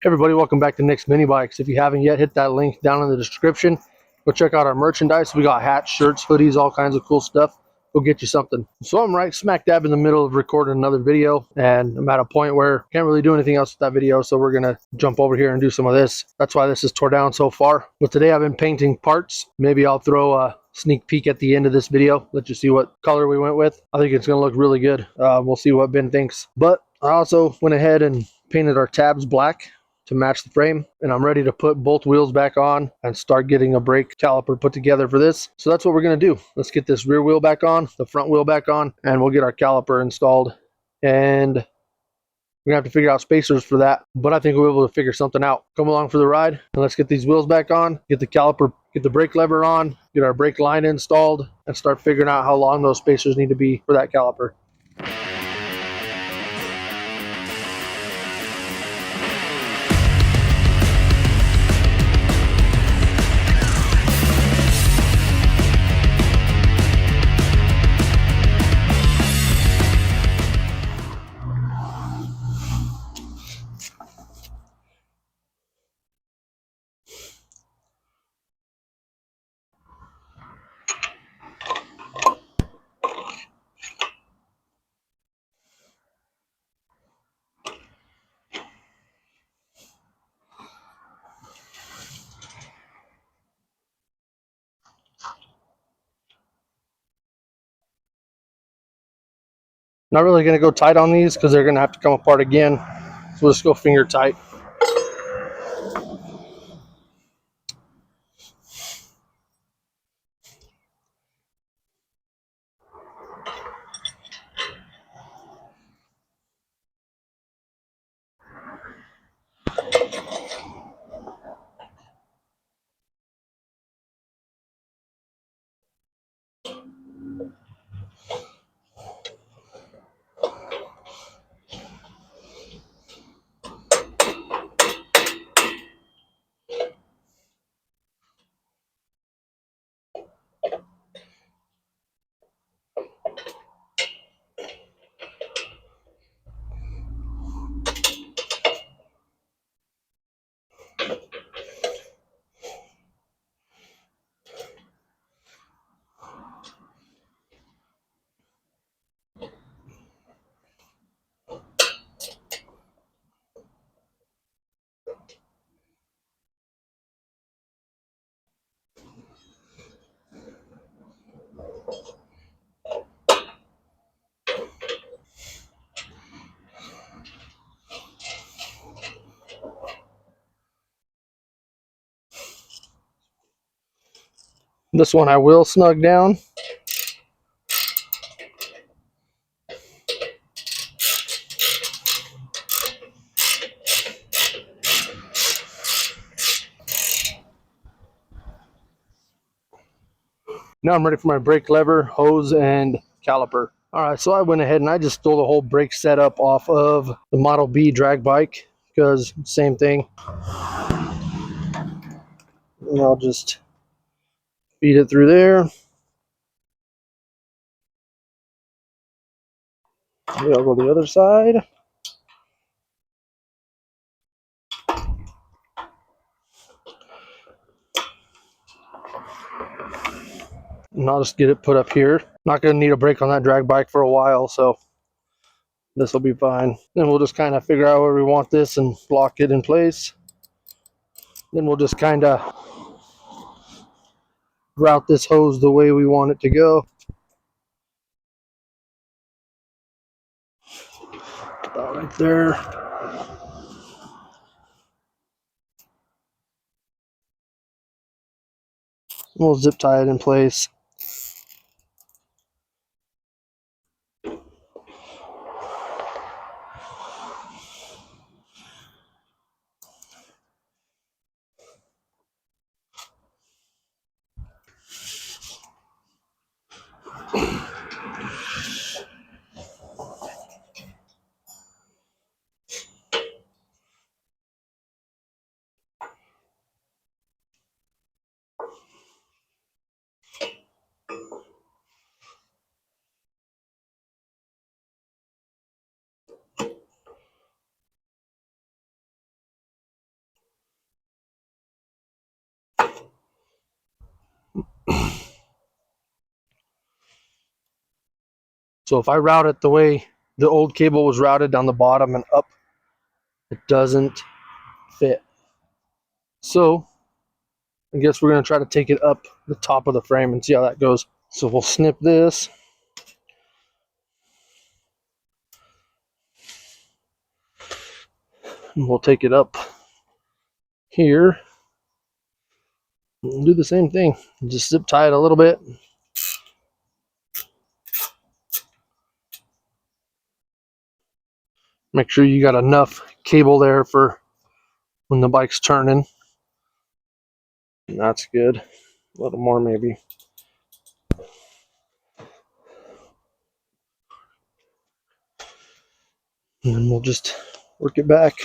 Hey everybody, welcome back to Nicsminibikes. If you haven't yet, hit that link down in the description. Go check out our merchandise. We got hats, shirts, hoodies, all kinds of cool stuff. Go get you something. So I'm right smack dab in the middle of recording another video, and I'm at a point where I can't really do anything else with that video, so we're gonna jump over here and do some of this. That's why this is tore down so far. But today I've been painting parts. Maybe I'll throw a sneak peek at the end of this video, let you see what color we went with. I think it's gonna look really good. We'll see what Ben thinks. But I also went ahead and painted our tabs black to match the frame, and I'm ready to put both wheels back on and start getting a brake caliper put together for this. So that's what we're going to do. Let's get this rear wheel back on, the front wheel back on, and we'll get our caliper installed. And we're gonna have to figure out spacers for that, but I think we'll be able to figure something out. Come along for the ride, and let's get these wheels back on, get the caliper, get the brake lever on, get our brake line installed, and start figuring out how long those spacers need to be for that caliper. Not really going to go tight on these because they're going to have to come apart again. So we'll just go finger tight. This one I will snug down. Now I'm ready for my brake lever, hose, and caliper. All right, so I went ahead and I just stole the whole brake setup off of the Model B drag bike because same thing. And I'll just feed it through there. Maybe I'll go the other side. And I'll just get it put up here. Not going to need a brake on that drag bike for a while, so this will be fine. Then we'll just kind of figure out where we want this and lock it in place. Then we'll just kind of route this hose the way we want it to go. About right there. We'll zip tie it in place. So if I route it the way the old cable was routed down the bottom and up, it doesn't fit. So I guess we're going to try to take it up the top of the frame and see how that goes. So we'll snip this. And we'll take it up here. We'll do the same thing. Just zip tie it a little bit. Make sure you got enough cable there for when the bike's turning. And that's good. A little more maybe. And then we'll just work it back.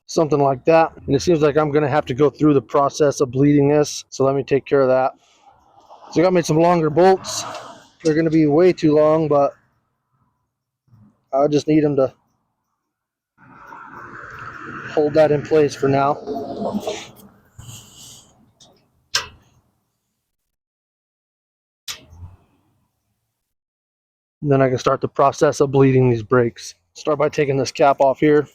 Something like that. And it seems like I'm going to have to go through the process of bleeding this. So let me take care of that. So I got me some longer bolts. They're going to be way too long, but I just need them to hold that in place for now. And then I can start the process of bleeding these brakes. Start by taking this cap off here.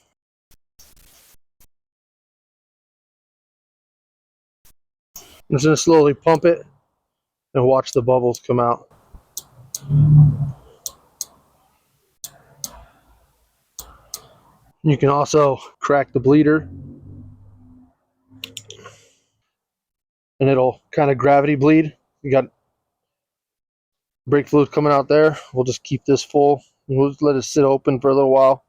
I'm just going to slowly pump it and watch the bubbles come out. You can also crack the bleeder and it'll kind of gravity bleed. You got brake fluid coming out there. We'll just keep this full and we'll just let it sit open for a little while.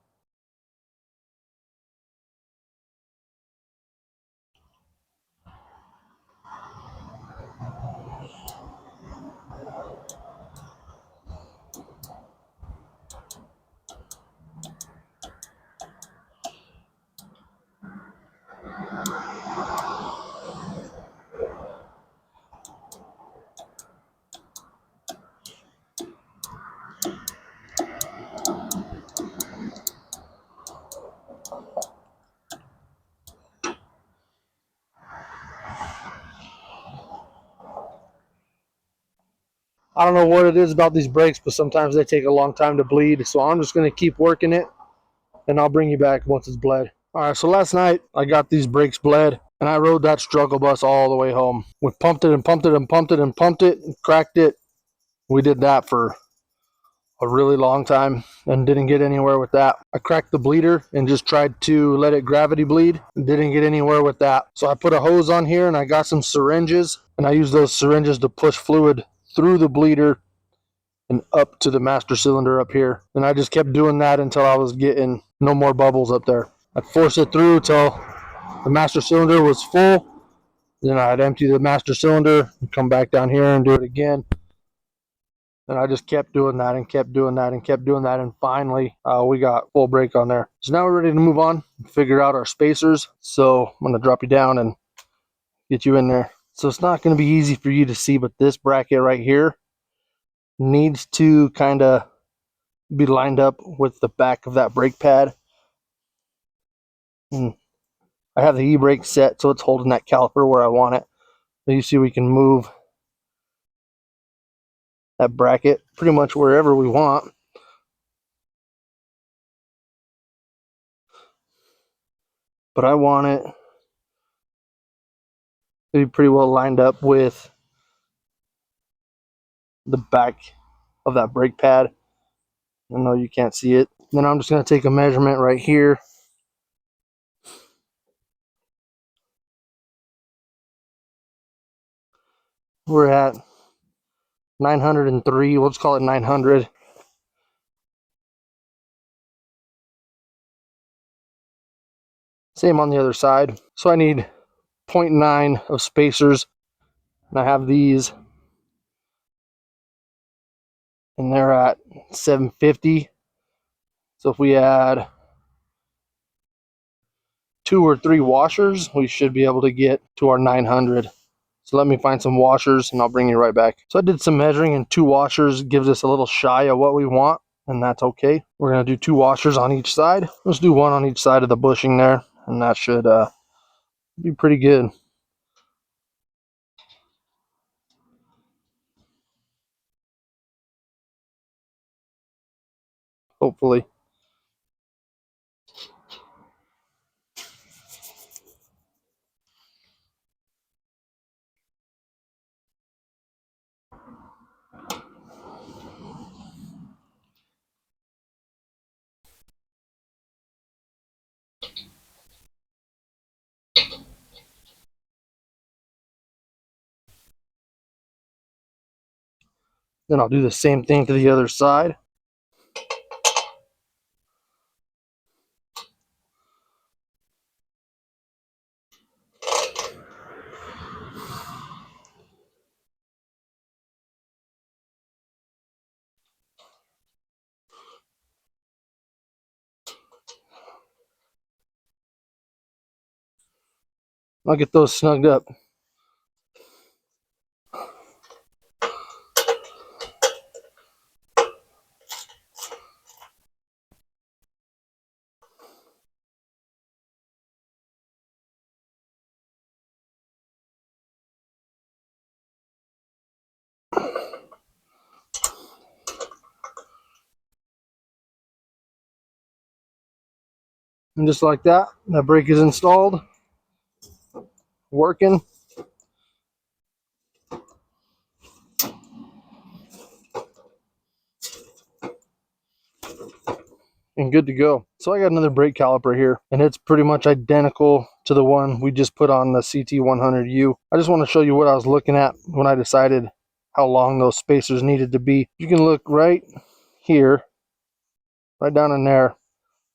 I don't know what it is about these brakes, but sometimes they take a long time to bleed. So I'm just going to keep working it and I'll bring you back once it's bled. All right, so last night I got these brakes bled and I rode that struggle bus all the way home. We pumped it and pumped it and pumped it and pumped it and cracked it. We did that for a really long time and didn't get anywhere with that. I cracked the bleeder and just tried to let it gravity bleed and didn't get anywhere with that. So I put a hose on here and I got some syringes and I used those syringes to push fluid through the bleeder and up to the master cylinder up here. And I just kept doing that until I was getting no more bubbles up there. I'd force it through till the master cylinder was full. Then I'd empty the master cylinder and come back down here and do it again. And I just kept doing that and kept doing that and kept doing that. And finally, we got full brake on there. So now we're ready to move on and figure out our spacers. So I'm going to drop you down and get you in there. So it's not going to be easy for you to see, but this bracket right here needs to kind of be lined up with the back of that brake pad. And I have the e-brake set so it's holding that caliper where I want it. So you see we can move that bracket pretty much wherever we want. But I want it to be pretty well lined up with the back of that brake pad. I know you can't see it. Then I'm just going to take a measurement right here. We're at 903. Let's call it 900. Same on the other side. So I need 0.9 of spacers. And I have these. And they're at 750. So if we add 2 or 3 washers, we should be able to get to our 900. So let me find some washers and I'll bring you right back. So I did some measuring, and 2 washers gives us a little shy of what we want, and that's okay. We're going to do 2 washers on each side. Let's do 1 on each side of the bushing there, and that should be pretty good. Hopefully. Then I'll do the same thing to the other side. I'll get those snugged up. And just like that, that brake is installed, working. And good to go. So I got another brake caliper here, and it's pretty much identical to the one we just put on the CT100U. I just want to show you what I was looking at when I decided how long those spacers needed to be. You can look right here, right down in there.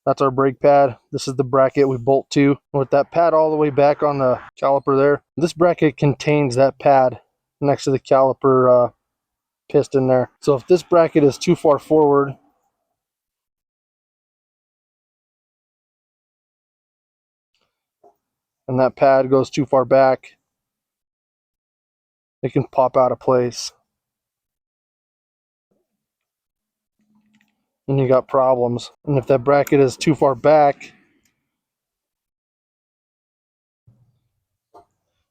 That's our brake pad. This is the bracket we bolt to. With that pad all the way back on the caliper there, this bracket contains that pad next to the caliper piston there. So if this bracket is too far forward, and that pad goes too far back, it can pop out of place. And you got problems. And if that bracket is too far back,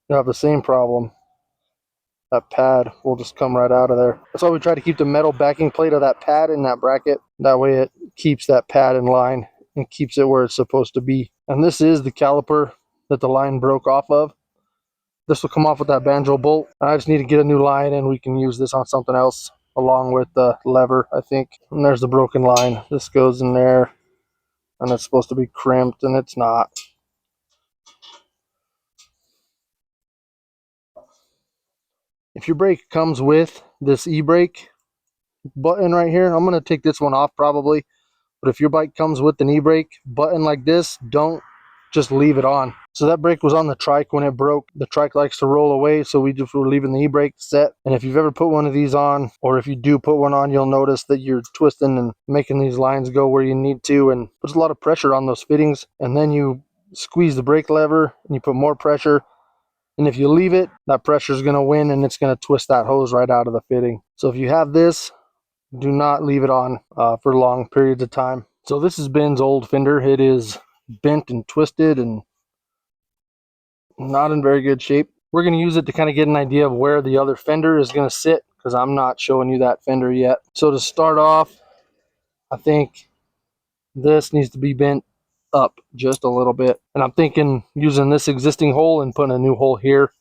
you'll have the same problem. That pad will just come right out of there. That's why we try to keep the metal backing plate of that pad in that bracket. That way it keeps that pad in line and keeps it where it's supposed to be. And this is the caliper that the line broke off of. This will come off with that banjo bolt. I just need to get a new line, and we can use this on something else along with the lever, I think. And there's the broken line. This goes in there, and it's supposed to be crimped, and it's not. If your brake comes with this e-brake button right here, I'm going to take this one off probably, but if your bike comes with an e-brake button like this, don't just leave it on. So that brake was on the trike when it broke. The trike likes to roll away, so we just were leaving the e-brake set. And if you've ever put one of these on, or if you do put one on, you'll notice that you're twisting and making these lines go where you need to, and puts a lot of pressure on those fittings. And then you squeeze the brake lever and you put more pressure, and if you leave it, that pressure is going to win, and it's going to twist that hose right out of the fitting. So if you have this, do not leave it on for long periods of time. So this is Ben's old fender. It is bent and twisted and not in very good shape. We're going to use it to kind of get an idea of where the other fender is going to sit, because I'm not showing you that fender yet. So to start off, I think this needs to be bent up just a little bit. And I'm thinking using this existing hole and putting a new hole here,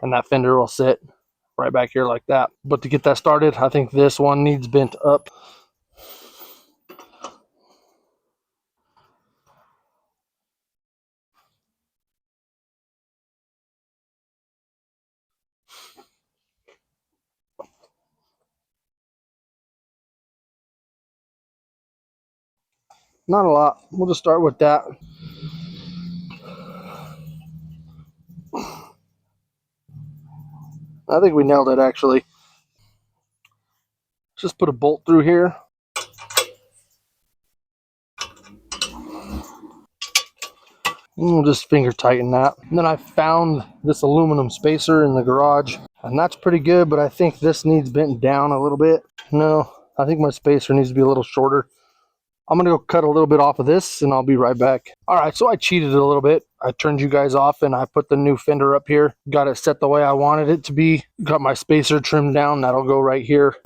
and that fender will sit right back here like that. But to get that started, I think this one needs bent up. Not a lot. We'll just start with that. I think we nailed it, actually. Just put a bolt through here. We'll just finger tighten that. And then I found this aluminum spacer in the garage, and that's pretty good, but I think this needs bent down a little bit. No, I think my spacer needs to be a little shorter. I'm gonna go cut a little bit off of this and I'll be right back. All right, so I cheated a little bit. I turned you guys off and I put the new fender up here. Got it set the way I wanted it to be. Got my spacer trimmed down. That'll go right here.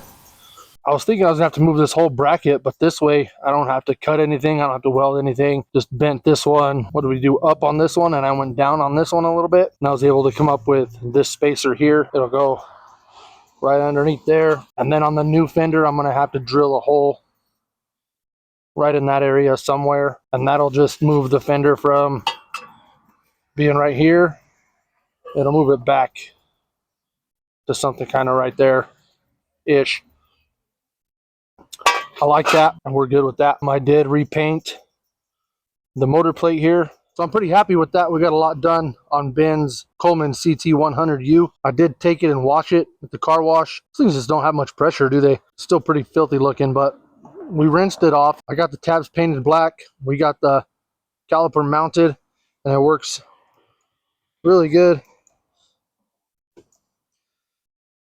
I was thinking I was gonna have to move this whole bracket, but this way I don't have to cut anything. I don't have to weld anything. Just bent this one. What do we do? Up on this one, and I went down on this one a little bit. And I was able to come up with this spacer here. It'll go right underneath there. And then on the new fender, I'm gonna have to drill a hole right in that area somewhere, and that'll just move the fender from being right here. It'll move it back to something kind of right there ish. I like that, and we're good with that. I did repaint the motor plate here, so I'm pretty happy with that. We got a lot done on Ben's Coleman CT100U. I did take it and wash it at the car wash. These things just don't have much pressure, do they? Still pretty filthy looking, but we rinsed it off. I got the tabs painted black. We got the caliper mounted, and it works really good.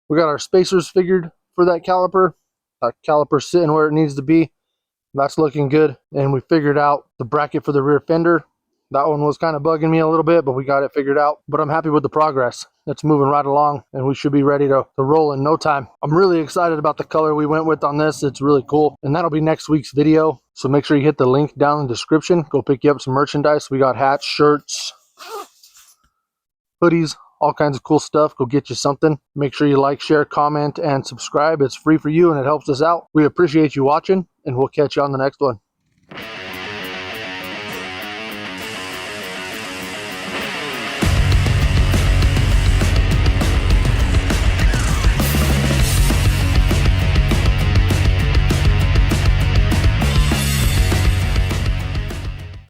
We got our spacers figured for that caliper. That caliper sitting where it needs to be. That's looking good. And we figured out the bracket for the rear fender. That one was kind of bugging me a little bit, but we got it figured out. But I'm happy with the progress. It's moving right along, and we should be ready to roll in no time. I'm really excited about the color we went with on this. It's really cool, and that'll be next week's video. So make sure you hit the link down in the description. Go pick you up some merchandise. We got hats, shirts, hoodies, all kinds of cool stuff. Go get you something. Make sure you like, share, comment, and subscribe. It's free for you, and it helps us out. We appreciate you watching, and we'll catch you on the next one.